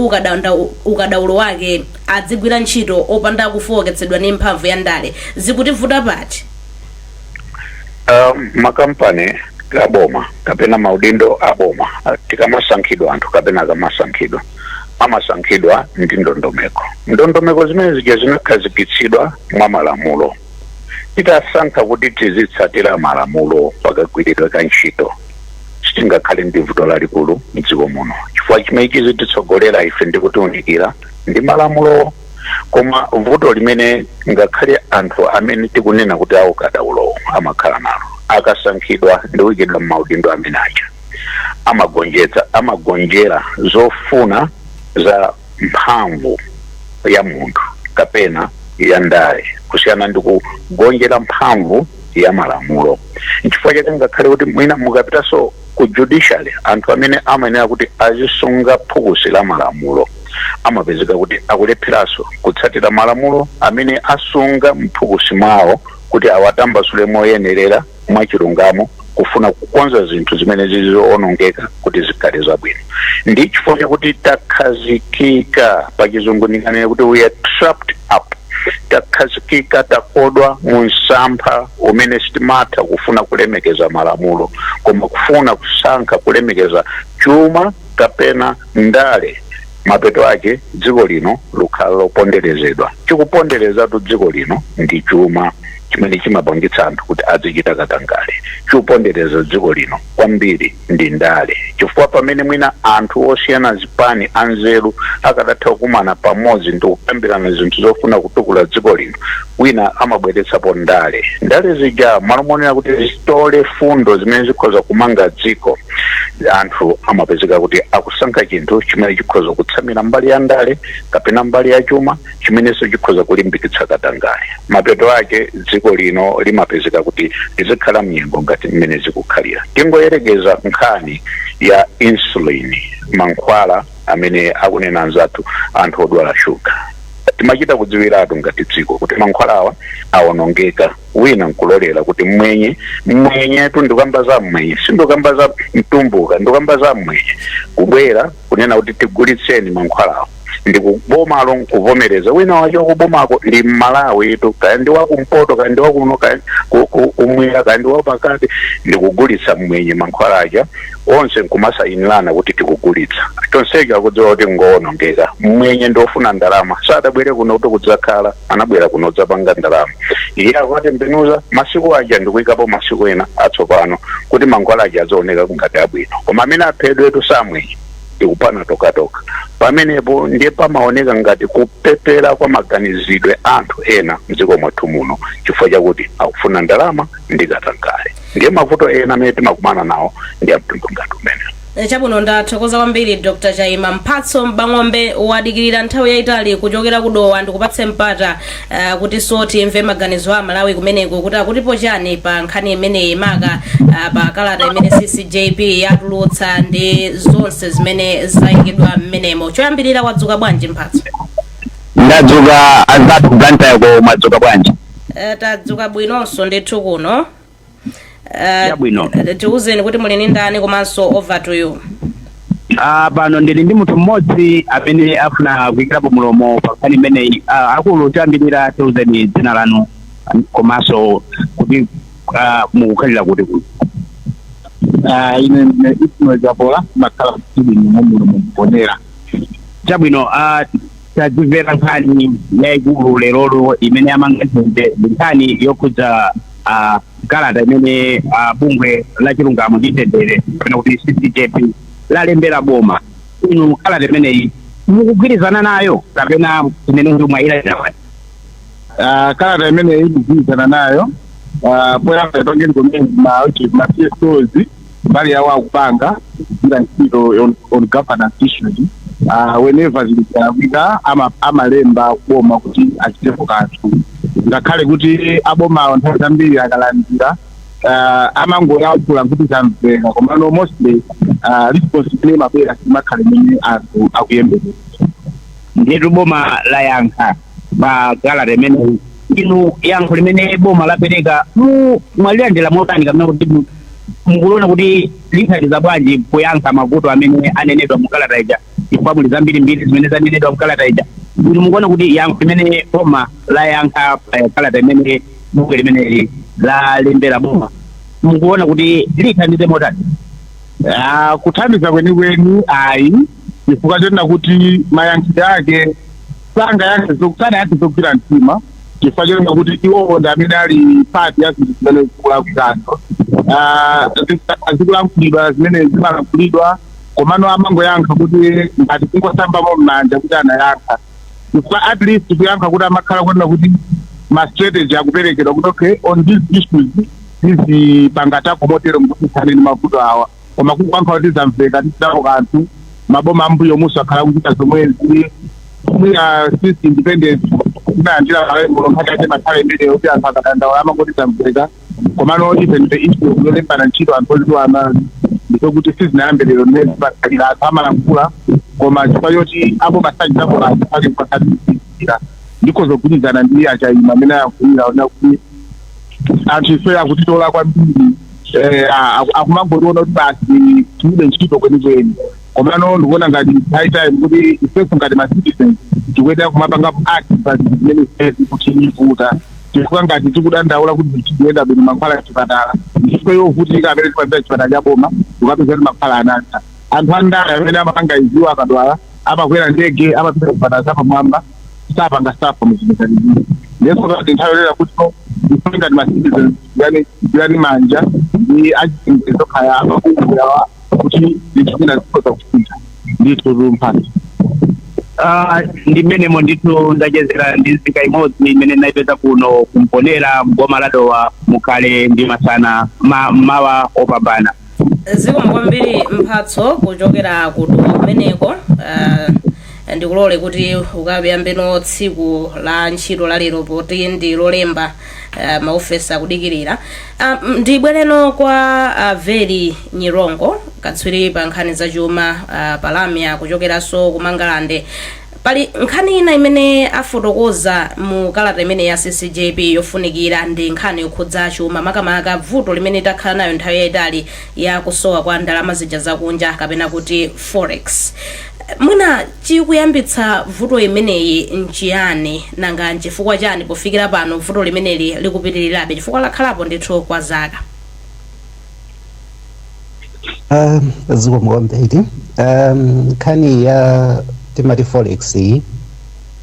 ukadaulo wake adzigwira ntchito opanda kufowoketsedwa ni mphamvu ya ndale. Zikutivuta pati? Makampani aboma kapena maudindo aboma tikamasankhidwa anthu kapena akamasankhidwa amasankhidwa ndi ndondomeko zimene zija zinakhazikitsidwa mwa malamulo. Titasankha kuti tizitsatira malamulo pakagwiridwe ka ntchito sitingakhale ndi vuto lalikulu m'dziko muno, chifukwa chimene chizititsogolera ife ndi kutiunikira ndi malamulo. Koma vuto limene ngakhale anthu amene tikunena kuti aukadaulo amakhala nalo akasankhidwa ndi kuyikidwa m'maudindo amene aja amagonjera zofuna za mphamvu ya munthu kapena ya ndale kusiyana ndi kugonjera mphamvu ya malamulo. Nchifukwa chake ngakhale kuti mwina mukapitanso ku judiciary anthu amene amayenera kuti azisunga phukusi la malamulo amapezeka kuti akulepheranso kutsatira malamulo amene asunga mphukusi mwawo kuti awatambasule moyenerera mwachilungamo kufuna kukonza zinthu zimene zizionongeka kuti zikhale zabwino. Ndi chifukwa chakuti takhazikika pachizungu ndinganene kuti we are trapped up, takhazikika takodwa mu msampha umene sitimatha kufuna kulemekeza malamulo koma kufuna kusankha kulemekeza chuma kapena ndale. Mapeto ake dziko lino lukhala loponderezedwa. Chikuponderezatu dziko lino ndi chuma chimene chimapangitsa anthu kuti azichita katangale. Chikupondereza dziko lino kwambiri ndi ndale, chifukwa pamene mwina anthu osiyana zipani anzeru akadatha kukumana pamodzi ndi kupambirana zinthu zofuna kutukula dziko lino, wina amabweretsapo ndale. Ndale zija malamonera kuti zitole fundo zimene zikhoza kumanga dziko, anthu amapezeka kuti akusankha chinthu chimene chikhoza kutsamira mbali ya ndale kapena mbali ya chuma chimenenso chikhoza kulimbikitsa katangale. Mapeto ake dziko lino limapezeka kuti lizikhala mnyengo ngati mmene zikukhalira. Tingoyerekeza nkhani ya insulin, mankhwala amene akunena anzathu anthu odwala shuga. Timachita kudziwiratu ngati dziko kuti mankhwalawa awonongeka, wina nkulolera kuti mwenye tu ndikamba za mwenye sindikamba za mtumbuka, ndikamba za mwenye kubwera kunena kuti tigulitseni mankhwalawa ndi kubomalo nkuvomereza wina wacho kubomako ndi Malawi tu kandi wakumpoto kandi wakuno kandi kumwera kandi wapakati ndi kugulitsa mwenye mankhwala aja onse nkumasayinirana kuti tikugulitsa. Tonsecho akudziwa kuti ngoonongeka, mwenye ndofuna ndalama sadabwere kuno kuti kudzakhala, anabwera kuno kudzapanga ndalama. Iye akwati mbenuza masiku aja ndikuyikapo masiku ena atsopano kuti mankhwala aja azooneka ngati abwino, koma amene aphedwetu samwenye tikupana tokatoka. Pamenepo ndiye pamaoneka ngati kupepera kwa maganizidwe anthu ena mdziko mwathu muno chifukwa chakuti akufuna ndalama ndi katangale. Ndiye mavuto ena amene timakumana nawo ndi amtundu ngati umene. Chabwino ndathokoza kwambiri Dr. Chaima Mphatso Mbang'ombe wadikirira nthawi yayitali kuchokera kudowa ndikupatse mpata kuti soti imve maganizo a Malawi kumeneko kuti akutipo chani pa nkhani imeneyi maka pa kalata imene CCJP yatulutsa ndi zonse zimene zayikidwa mmenemo. Choyambirira wadzuka bwanji Mphatso? Ndadzuka azatu kugantayako mwadzuka bwanji? Tadzuka bwinonso ndithu kuno. Yabwino. Tiuzeni kuti muli ndi ndani komanso over to you. Pano ndili ndi munthu mmodzi amene afuna kuyikirapo mulomo pa nkhani imeneyi. Akulu tiyambirira tiuzeni dzina lanu komanso kuti mukukhalira kuti kuti. Ine Ismail Jabola makhala mtibini mumulo mponera. Chabwino tadzimvera nkhani yayikulu lerolo imene yamangazimbe nkhani yokhudza kalata imene bungwe la chilungamo ndi mtendere kapena kuti CCJP lalembera boma. Inu kalata imeneyi mukugwirizana nayo kapena imene ndi mwayilandira? Kalata imeneyi mukugwirizana nayo poyamba itonge ngomeni ma CSOs mbali yawo akupanga kuchita ntchito on governance issues. Whenever zilikuwika amalemba kuboma kuti achitepo kanthu, ngakhale kuti abomawo nthawi zambiri akalandira amangoyankhula kuti zamveka, komano mostly responsibility mabwera simakhale imene anthu akuyembekeza. Ndiyetu boma layankha pa kalata imeneyi. Inu yankho limene boma lapereka mwalilandira motani kapena kuti mukuona kuti lithandiza bwanji kuyankha mavuto amene anenedwa mu kalata ija, chifukwa muli zambirimbiri zimene zanenedwa mu kalata ija? Inu mukuona kuti yankho limene boma layankha pa kalata imene bungwe limeneli lalembera boma mukuona kuti lithandize motani? Kuthandiza kwenikweni ayi, chifukwa chonena kuti mayankhidwe ake sanayathe zogwira mtima, chifukwa chonena kuti iwowo ndi amene ali pati ya zinthu zimene zikulakwirano. Zikulankhulidwa zimene zimalankhulidwa, komano amangoyankha kuti ngati kungosambamo m'manja kuti anayankha, chifukwa at least kuyankha kuti amakhala kunena kuti ma strategy akuperekedwa kuti okay on these issues pangatako motero kuti tsaneni mavuto awa, koma kuyankha kuti zamveka titako kanthu maboma ambuyo muso akhala kuchita zomwezi mwiya sisi independence inayandira malamulo nkhati makhala imeneyo kuti anthu akadandaula amangoti zamveka, komano even the issue yolembana ntchito anthu oliwa amali ndikokuti sizinayambiriro nezipakhalira anthu amalankhula, koma chifukwa choti aboma sachitapo kanthu pake mpakatiira ndiko zogwirizana ndi achayima amene ayankhulira ona kuti anthu ife akutitola kwambiri akumangotiona kuti basi tiyide ntchito kwenikweni, komano ndikuona ngati high time kuti ifeso ngati ma citizens tikuyenera kumapanga act pa zinthu zimene zifezi kuti ivuta, chifukwa ngati tikudandaula kuti tikuyenda bwino mankhwala achipatala ndipo yovutika amene tipazira chipatala cha boma tikapeza kuti mankhwala anatha. Anthu andale amene amapanga iziwo akadwala amakwera ndege amapita kupatala zapamwamba sapanga safa muzipatala izi. Leso ngati nthawi lera kuti ifo ngati ma citizens yani manja ndi achitengezo khaya amakuyawa kuti zinthu zina zikhoza kufika ndithu mphatso. Ndi mmenemo ndithu ndachezera ndi nzika imodzi imene ndinayipeza kuno kumponera mboma la Dowa mukhale ndi masana mawa opambana. Zikomo kwambiri Mphatso kuchokera kuno kumeneko. Ndikulole kuti ukayambeno tsiku la ntchito la lero poti ndi lolemba maofesi akudikirira. Ndibwereno kwa Veri Nyirongo katswiri pa nkhani za chuma palamya kuchokeranso ku Mangalande. Pali nkhani ina imene afotokoza mu kalata imene ya CCJP yofunikira ndi nkhani yokhudza chuma, makamaka vuto limene takhala nayo nthawi yayitali ya kusowa kwa ndalama zija zakunja kapena kuti forex. Mwina chikuyambitsa vuto imeneyi nchiyani nanga nchifukwa chani pofikira pano vuto limeneli likupitirirabe chifukwa lakhalapo ndithu kwa zaka? Zikomo kwambiri. Nkhani ya timati forex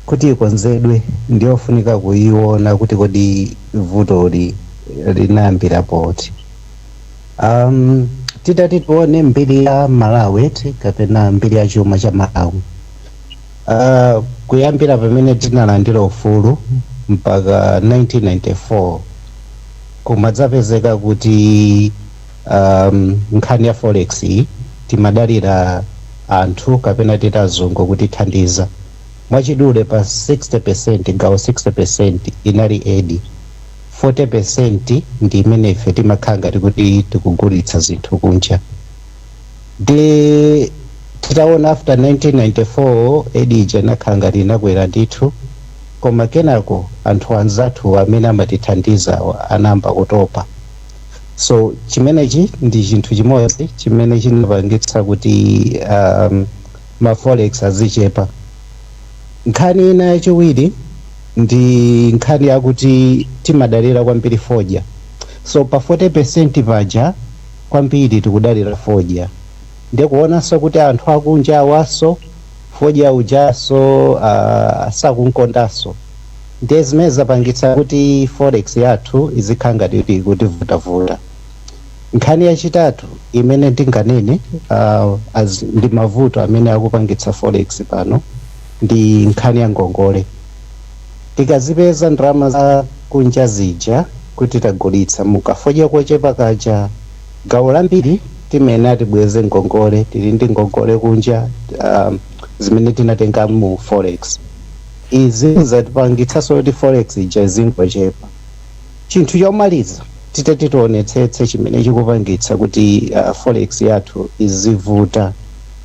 kuti ikonzedwe ndiyofunika kuiona kuti kodi vuto linayambira poti. Titati tione mbiri ya Malawi kapena mbiri ya chuma cha Malawi. Kuyambira pamene tinalandira ufulu mpaka 1994 kumadzapezeka kuti nkhani ya forex timadalira anthu kapena titazungu kuti thandiza mwachidule pa 60%, gawo 60% inali edi, 40% ndi imene ife timakhala ngati kuti tikugulitsa zinthu kunja. De titaona after 1994 edi ija inakhala ngati inakwera ndithu, koma kenako anthu anzathu amene amatithandiza anamba kutopa. So chimenechi ndi chinthu chimodzi chimene chinapangitsa kuti ma forex azichepa. Nkhani ina yachiwiri ndi nkhani yakuti timadalira kwambiri fodya. So pa 40% paja kwambiri tikudalira fodya. Ndikuonanso kuti anthu akunja awaso fodya ujaso sakunkondaso ndiye zimene zapangitsa kuti forex yathu izikhanga kuti vutavuta. Nkhani yachitatu imene ndinganene ndi mavuto amene akupangitsa forex pano ndi nkhani ya ngongole. Tikazipeza ndalama za kunja zija kuti tagulitsa mukafodya kochepa kaja gawo lambiri timene atibweze ngongole, tili ndi ngongole kunja zimene tinatenga mu forex. Izi zatipangitsanso kuti forex ija zingochepa. Chinthu chomaliza titionetsetse chimene chikupangitsa kuti forex yathu izivuta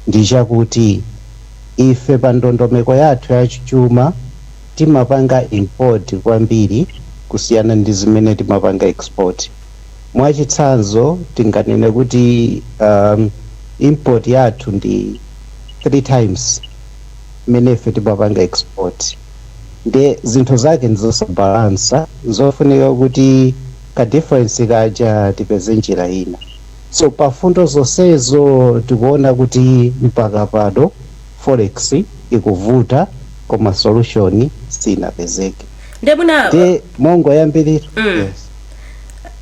ndi chakuti ife pa ndondomeko yathu yachuma timapanga import kwambiri kusiyana ndi zimene timapanga export. Mwachitsanzo tinganene kuti import yathu ndi 3 times imene ife timapanga export. Ndi zinthu zake ndizosabalansa, zofunika kuti ka difference kaja tipeze njira ina. So pafundo zonsezo tikuona kuti mpaka pano forex ikuvuta koma solution sinapezeke. Ndemuna mongo yambirira. Yes.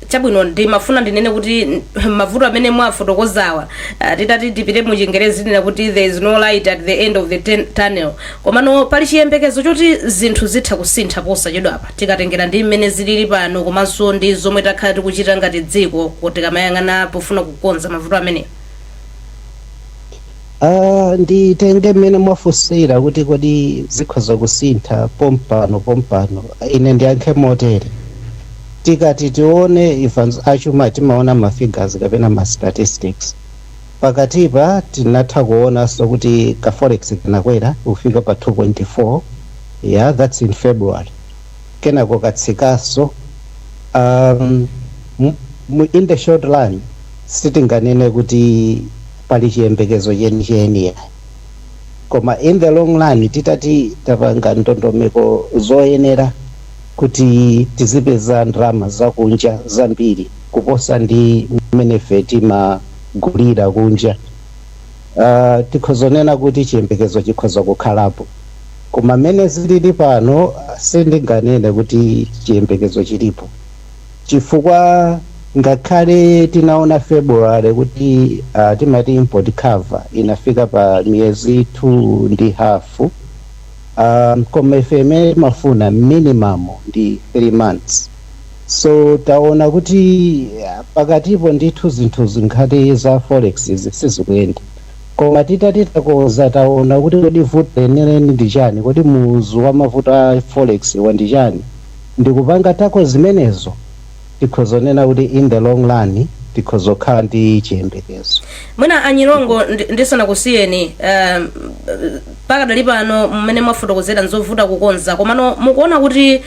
Chabwino ndimafuna ndinene kuti mavuto amene mwafotokozawa titati tipite mu Chingerezi ndina kuti there is no light at the end of the tunnel. Komano pali chiyembekezo choti zinthu zitha kusintha posachedwa apa tikatengera ndi mmene zilili pano komanso ndi zomwe takhala tikuchita ngati dziko kuti kamayang'ana pofuna kukonza mavuto amene. Nditenge mmene mwafunsira kuti kodi zikhoza kusintha pompano ine ndiyankhe motere. Tikati tione events achuma timaona mafigures kapena ma statistics. Pakatipa tinatha kuona so kuti ka forex kanakwera kufika pa 2.4. Yeah, that's in February. Kenako katsikaso in the short run sitinganene kuti pali chiyembekezo chenicheni. Koma in the long run titati tapanga ndondomeko zoyenera kuti tizipeza ndalama zakunja zambiri kuposa ndi mmene timagulira kunja. Tikhozonena kuti chiyembekezo chikhoza kukhalapo, koma mmene zilili pano sindinganene kuti chiyembekezo chilipo, chifukwa ngakhale tinaona February kuti timati import cover inafika pa miyezi 2.5. Koma ife imene timafuna minimum ndi 3 months. So taona kuti pakatipo ndithu zinthu zinkhati za forex sizikuyenda. Koma titakoza taona kuti kodi vuto lenileni ndi chani, kodi muzu wa mavuto a forex wandi chani. Ndikupanga tako zimenezo tikhozonena kuti in the long run tikhozokhala ndi chiyembekezo. Mwina Anyilongo ndisana kusiyeni pakadali pano mmene mwafotokozera nzovuta kukonza, komano mukuona kuti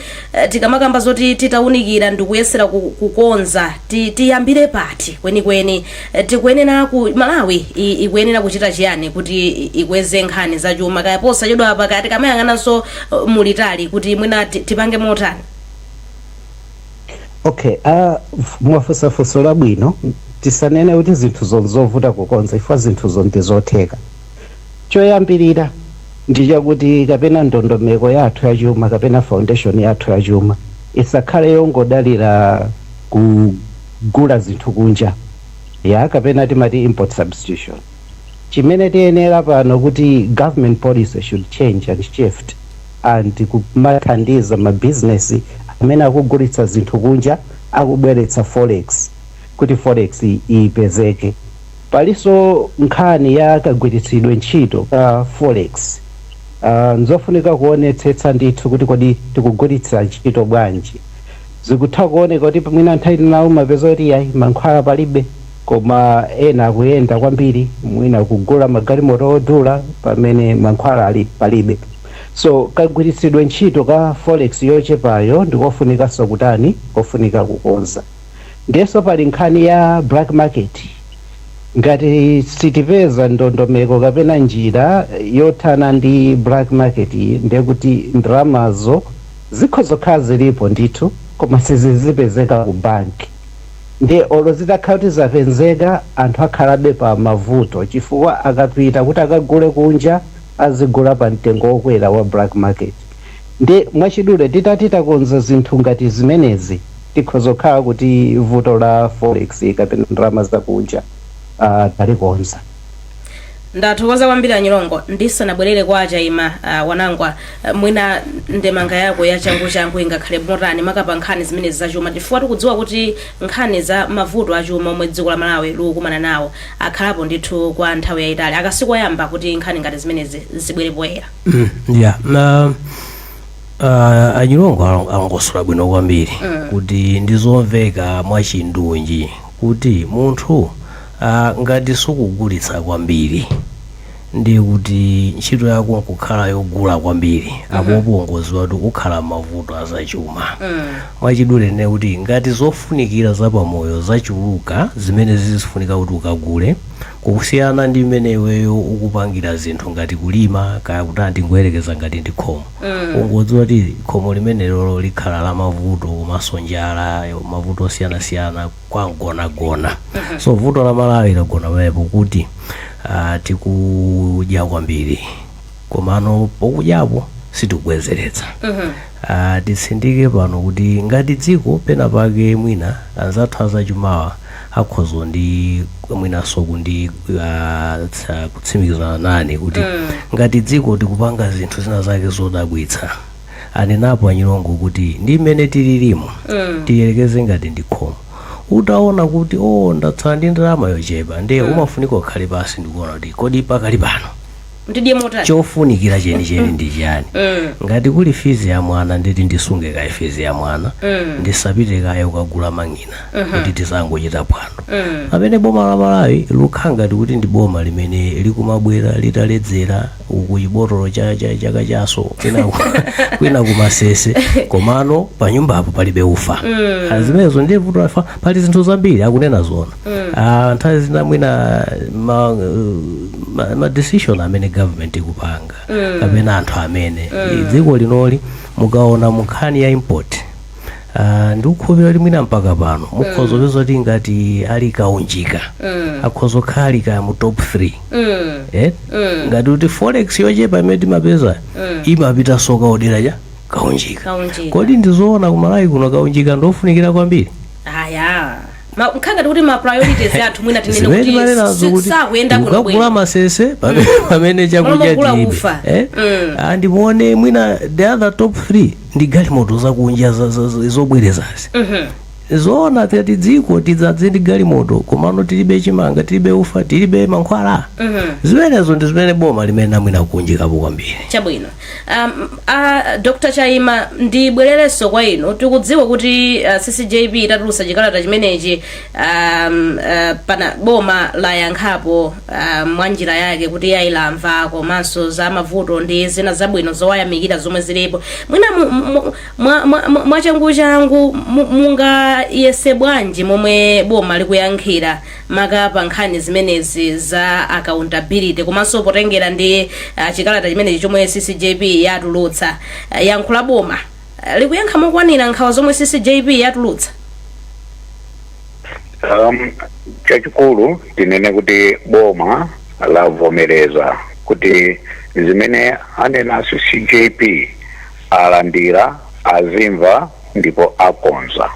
tikamakamba zoti titaunikira ndikuyesera kukonza tiyambire pati kwenikweni, tikuyenera ku Malawi ikuyenera kuchita chiyani kuti ikweze nkhani zachuma kaya posachedwa apa kaya tikamayang'ananso mulitali kuti mwina tipange motani? Okay, mwafusafuso labwino tisanene kuti zinthu zovuta kukonza ifa zinthu ndizotheka. Choyambirira ndichakuti kapena ndondomeko yathu yachuma kapena foundation yathu yachuma isakhale yongodalira kugula zinthu kunja, ya kapena timati import substitution. Chimene tiyenera pano kuti government policy should change and shift and kumathandiza mabusiness amene akugulitsa zinthu kunja akubweretsa forex kuti forex ipezeke. Paliso nkhani ya kagwiritsidwe ntchito ka forex. Nzofunika kuonetsetsa ndithu kuti kodi tikugwiritsa ntchito bwanji. Zikutha kuoneka kuti mwina nthawi nawo mapeza kuti yayi mankhwala palibe, koma ena akuyenda kwambiri mwina kugula magalimoto odula pamene mankhwala ali palibe. So kagwiritsidwe ntchito ka forex yochepayo ndikofunikanso kutani, kofunika kukonza. Ndiyeso pali nkhani ya black market. Ngati sitipeza ndondomeko kapena njira yothana ndi black market ndekuti ndalamazo zikhozokhala zilipo ndithu koma sizipezeka ku banki. Ndi olo zitakhala kuti zapezeka anthu akhalabe pa mavuto chifukwa akapita kuti akagule kunja azigula pa mtengo wokwera wa black market. Ndi mwachidule titakonza zinthu ngati zimenezi tikhoza kukhala kuti vuto la forex kapena ndalama zakunja talikonza. Ndathokoza kwambiri Anyilongo. Ndisanabwerere kwa Chaima wanangwa mwina ndemanga yako ya changu ingakhale motani makapa nkhani zimene zachuma chifukwa tikudziwa kuti nkhani za mavuto achuma omwe dziko la Malawi likukumana nawo akhalapo ndithu kwa nthawi yayitali akasiku ayamba kuti nkhani ngati zimenezi zibwere poyera. Anyilongo angosula bwino kwambiri kuti ndizomveka mwachindunji kuti munthu ngati sukugulitsa kwambiri ndi kuti ntchito yako nkukhala yogula kwambiri apopo ngoziwa kuti kukhala mavuto azachuma. Mwachidule ne kuti ngati zofunikira zapamoyo zachuluka zimene zizifunika kuti ukagule kukusiyana ndi mmene iweyo ukupangira zinthu ngati kulima kaya kuti ndingoyerekeza ngati ndi khomo. Ungodziwa kuti khomo limenelo likhala la mavuto komanso njala mavuto osiyanasiyana kwangonagona. So vuto la Malawi lagona pamenepo kuti tikudya kwambiri komano pokudyapo sitikubwezeretsa. Tisindike pano kuti ngati dziko pena pake mwina anzathu azachumawa akhozo ndi mwinaso kundi kutsimikizana nane kuti ngati dziko tikupanga zinthu zina zake zodabwitsa anenapo Anyilongo kuti ndi mmene tililimo tiyerekeze ngati ndi khomo. Utaona kuti ndatsala ndi ndalama yochepa ndiye umafunika ukhale pasi ndikuona kuti kodi pakali pano ndidye motani chofunikira chenicheni ndi chani. Ngati kuli fizi ya mwana nditi ndisunge kaye fizi ya mwana ndisapite kaye ukagula mang'ina kuti tisangochita phwando. Amene boma la Malawi lukhala ngati kuti ndi boma limene likumabwera litaledzera ukuyibotolo chaka chaso kwina kumasese komano pa nyumbapo palibe ufa. Zimenezo ndiye vuto pali zinthu zambiri akunena zona. Nthawi zina mwina ma decision amene government ikupanga kapena anthu amene dziko linoli mukaona munkhani ya import ndikukhulupirira kuti mwina mpaka pano mukhoza kupeza kuti ngati ali kaunjika akhoza kukhala ali kaya mu top 3. Ngati kuti forex yochepa imene timapeza imapita soka odera cha kaunjika. Kodi ndizoona ku Malawi kuno kaunjika ndofunikira kwambiri? Mkhanga kuti ma priorities athu mwina tinene kuti sakuyenda kuno kugula masese pamene chakudya tilibe. Ndimuone mwina the other top 3 ndi galimoto zakunja zobwerezazi. Zoona kuti dziko tidzadze ndi galimoto komano tilibe chimanga tilibe ufa tilibe mankhwala. Zimenezo ndi zimene boma limene mwina kunjikapo kwambiri. Chabwino. Dr. Chaima ndibwererenso kwa inu tikudziwa kuti CCJB itatulutsa chikalata chimenechi pana boma layankhapo mwa njira yake kuti yayilamva komanso za mavuto ndi zina zabwino zowayamikira zomwe zilipo. Mwina mwachangu munga yese bwanji momwe boma likuyankhira makapa nkhani zimenezi za accountability komanso potengera ndi chikalata chimenechi chomwe CCJB yatulutsa yankhula boma likuyankha mokwanira nkhawa zomwe CCJB yatulutsa? Chachikulu tinene kuti boma lavomereza kuti zimene anena CCJB alandira azimva ndipo akonza.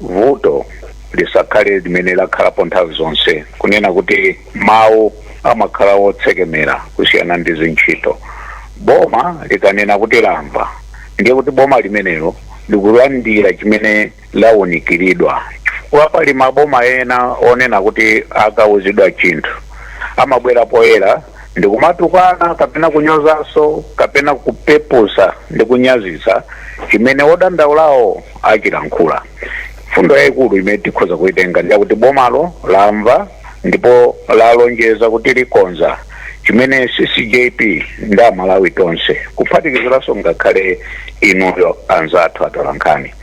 Vuto lisakhale limene lakhalapo nthawi zonse kunena kuti mawu amakhala wotsekemera kusiyana ndi zintchito. Boma likanena kuti lamva ndiye kuti boma limenelo likulandira chimene lawunikiridwa. Chifukwa pali maboma ena onena kuti akawuzidwa chinthu amabwera poyera ndi kumatukana kapena kunyozanso kapena kupepusa ndi kunyazisa chimene odandaulawo achilankhula. Fundo yayikulu imene tikhoza kuitenga ndiye kuti bomalo lamva ndipo lalonjeza kuti likonza chimene CCJB ndi Amalawi tonse kuphatikiziranso ngakhale inuyo anzathu atolankhani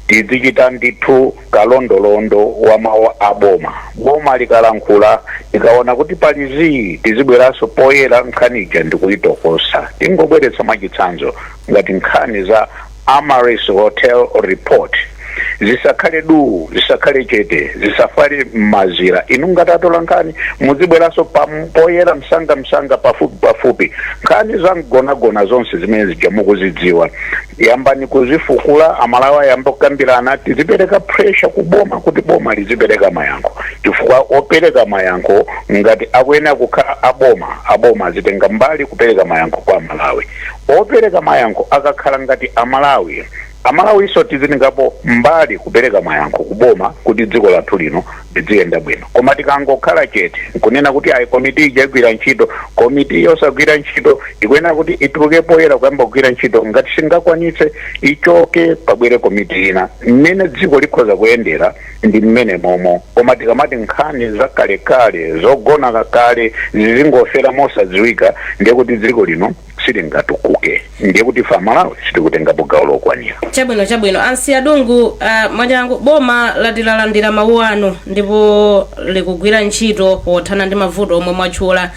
tidzichita ndithu kalondolondo wa mawu a boma likalankhula likaona kuti pali tizibweranso poyera nkhanija ndi kuyitokosa. Tingobweretsa mwachitsanzo ngati nkhani za Amaris Hotel report zisakhale du zisakhale chete zisafale mazira inu ngatatola nkhani muzibweranso poyera msanga pafupi nkhani zamgonagona zonse zimene zija mukuzidziwa yambani kuzifukula amalawa yamba kukambirana tizipereka pressure kuboma kuti boma lizipereka mayankho chifukwa opereka mayankho ngati akuyenera kukhala aboma azitenga mbali kupereka mayankho kwa Malawi opereka mayankho akakhala ngati Amalawi iso tiziningapo mbali kupereka mayankho kuboma kuti dziko lathu lino liziyenda bwino koma tikangokhala chete nkunena kuti ayi komiti ijagwira ntchito komiti yosagwira ntchito ikuyenera kuti ituluke poyera kuyamba kugwira ntchito ngati singakwanitse ichoke pabwere komiti ina mmene dziko likhoza kuyendera ndi mmene momo koma tikamati nkhani zakalekale zogona kale zizingofera mosadziwika ndiye kuti dziko lino silingatukuke ndiye kuti fa Malawi sitikutengapo gawo lokwanira. Chabwino ansi adungu mwanjangu boma latilalandira mawu anu ndipo likugwira ntchito pothana ndi mavuto omwe mwatchula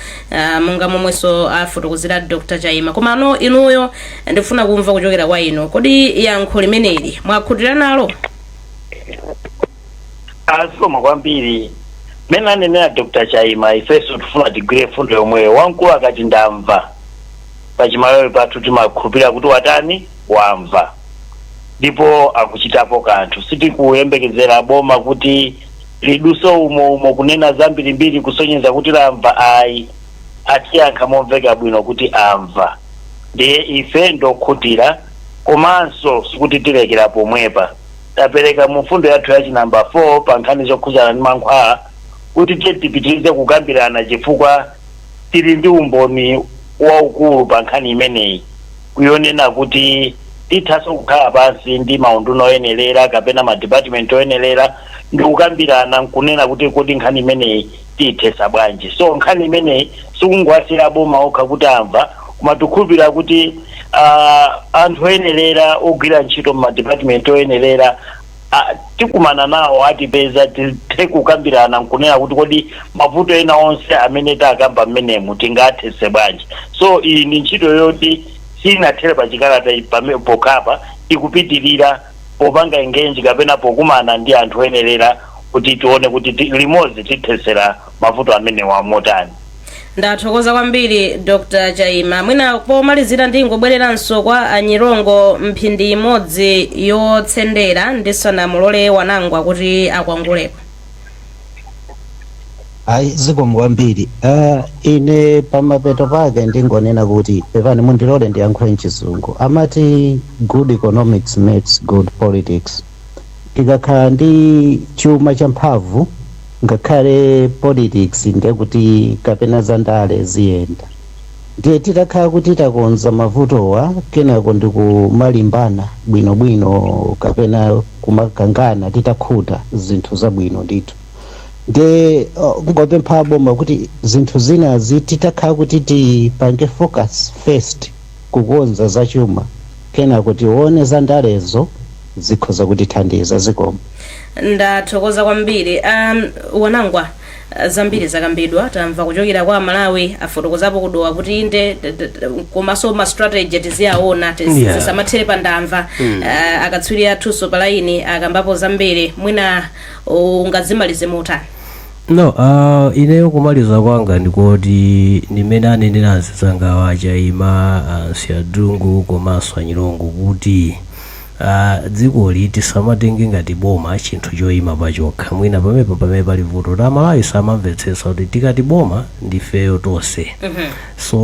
monga momwenso afotokozera Dr. Chayima komano inuyo ndifuna kumva kuchokera kwa inu kodi yankho limeneli mwakhutira nalo? Asoma kwambiri mene anenera Dr. Chayima ifeso tufuna tigwire fundo yomweyo wamkulu akati ndamva pachimalawi pathu timakhulupirira kuti watani wamva ndipo akuchitapo kanthu sitikuyembekezera boma kuti liduso umo kunena zambirimbiri kusonyeza kuti lamva ayi atiyankha momveka bwino kuti amva ndiye ife ndokhutira komanso sikuti tilekera pomwepa tapereka mu fundo yathu yachi namba 4 pa nkhani zokhuzana ndi mankhwala kuti tipitirize kukambirana chifukwa tili ndi umboni waukulu pa nkhani imeneyi kuyonena kuti tithaso kukhala pansi ndi maunduno oyenelera kapena ma department oyenelera ndi kukambirana nkunena kuti kodi nkhani imeneyi tiyithesa bwanji so nkhani imeneyi sikungwasira boma okha kuti amva koma tikhulupirira kuti anthu oyenelera ogwira ntchito ma department oyenelera tikumana nawo atipeza tithe kukambirana nkunena kuti kodi mavuto ena onse amene takamba mmenemu tingathese bwanji so iyi ndi ntchito yoti sinathere pachikalata pokhapa ikupitirira popanga engage kapena pokumana ndi anthu oyenelera kuti tione kuti limodzi tithesera mavuto amene wamotani. Ndathokoza kwambiri Dr. Chayima mwina pomalizira ndingobwereranso kwa Anyirongo mphindi imodzi yotsendera ndisanamulole wanangwa kuti akwangulepo. Ayi zikomo kwambiri ine pamapeto pake ndingonena kuti pepani mundilole ndiyankhule mchizungu amati good economics makes good politics tikakhala ndi chuma cha mphamvu ngakhale politics ndekuti kapena zandale ziyenda ndiye titakhala kuti takonza mavutowa kenako ndikumalimbana bwinobwino kapena kumakangana titakhuta zinthu zabwino ndithu ndiye ngopempha boma kuti zinthu zinazi titakhala kuti tipange focus first kukonza zachuma kenako tione zandalezo zikhoza kutithandiza zikomo. Ndathokoza kwambiri wanangwa zambiri zakambidwa tamva kuchokera kwa Malawi afotokozapo kudowa kuti inde komanso ma strategy tiziyaona tisamathere pandamva akatswiri athuso palaini akambapo zambiri mwina ungazimalize motani. No, ineyo kumaliza kwanga ndikoti nimene anenera azizanga wa Chayima Siadungu komanso Anyirongo kuti dzikoli tisamatenge ngati boma chinthu choyima pachokha mwina pamene pali vuto ta Malawi samamvetsetsa kuti tikati boma ndifeyo tonse so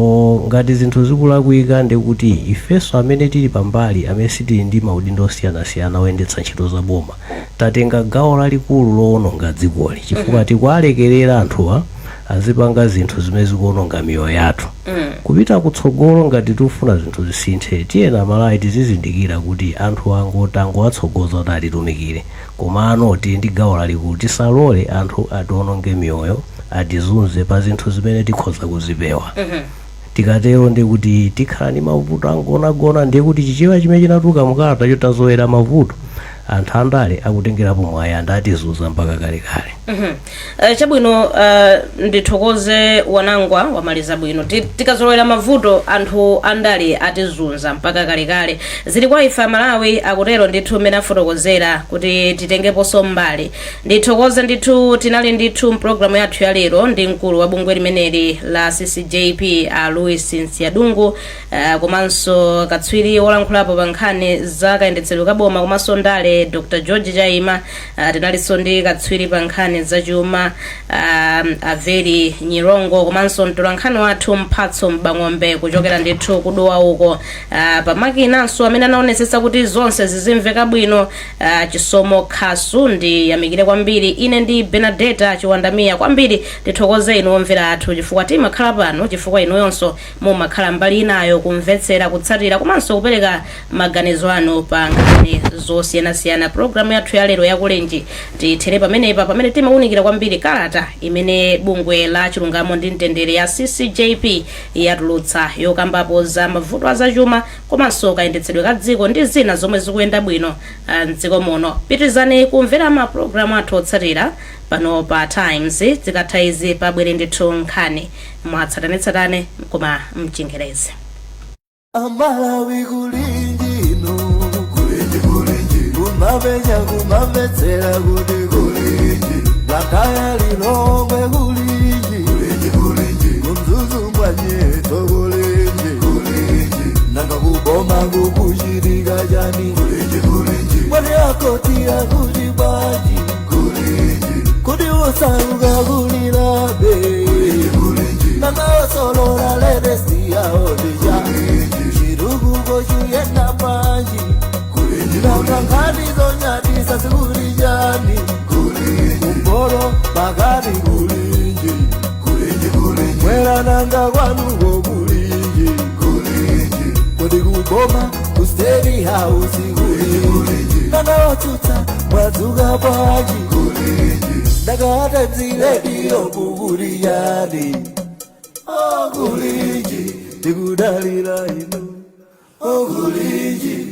ngati zinthu zikulakwika ndikuti ifeso amene tili pambali amene sitili ndi maudindo osiyanasiyana oyendetsa ntchito za boma tatenga gawo lalikulu lowononga dzikoli chifukwa tikuwalekerera anthuwa azipanga zinthu zimene zikuononga miyoyo yathu kupita kutsogolo ngati tifuna zinthu zisinthe tiyena Malawi tizizindikira kuti anthu angotango atsogoza kuti atitumikire komano tili ndi gawo lalikulu tisalole anthu atiwononge miyoyo atizunze pa zinthu zimene tikhoza kuzipewa tikatero ndikuti tikhala ndi mavuto angonagona ndiye kuti chichewa chimene chinatuluka mukalata chotazowera mavuto anthu andale akutengerapo mwayi andatizuza mpaka kalekale. Chabwino ndithokoze wanangwa wamaliza bwino tikazolowera mavuto anthu andale atizunza mpaka kalekale zili kwa ife Malawi akutero ndithu mmene afotokozera kuti titengeponso mbali. Ndithokoze ndithu tinali ndithu mpulogalamu yathu ya lero ndi mkulu wa bungwe limeneli la CCJP Louis Nsiadungu komanso katswiri wolankhulapo pa nkhani za kayendetsedwe kaboma komanso ndale Dr. George Chaima. Tinalinso ndi katswiri pa nkhani za chuma Averi Nyirongo komanso mtolankhani wathu Mphatso Mbang'ombe kuchokera ndithu kudowa uko pamakinanso amene anaonetsetsa kuti zonse zizimveka bwino Chisomo Khasu ndi yamikire kwambiri. Ine ndi Benedetta Chiwandamiya kwambiri ndithokoze inu omvera athu chifukwa timakhala pano chifukwa inu yonso mumakhala mbali inayo kumvetsera kutsatira komanso kupereka maganizo anu pa nkhani zosiyanasiyana. Programu yathu ya lero yakulenji tithere pamenepa pamene timawunikira kwambiri kalata imene bungwe la chilungamo ndi mtendere ya CCJP yatulutsa yokambapo za mavuto azachuma komanso kayendetsedwe ka dziko ndi zina zomwe zikuyenda bwino mdziko muno. Pitizani kumvera ma programu athu otsatira pano pa Times zikatha izi pabwere ndithu nkhani mwatsatanetsatane koma mchingerezi. Amalawi kulinji no kulinji kumametsera kuti kulinji Bakaya lilongwe kulinji kumzuzu mwanyeto kulinji nanga kuboma kukushirika jani mwene akotira kujibaji kudi usaruga kulilabe nanga osolora ledesi ya odija shirugu goshu yenda panji nanga ngani zonyadisa sikurijani Kumboro bagari kulinji mwera nanga kwanugo kulinji kodi kuboma kusteri house kulinji nanga otuta mwazuga baji daga atenzi radio kukuriyani kulinji tikudalira inu kulinji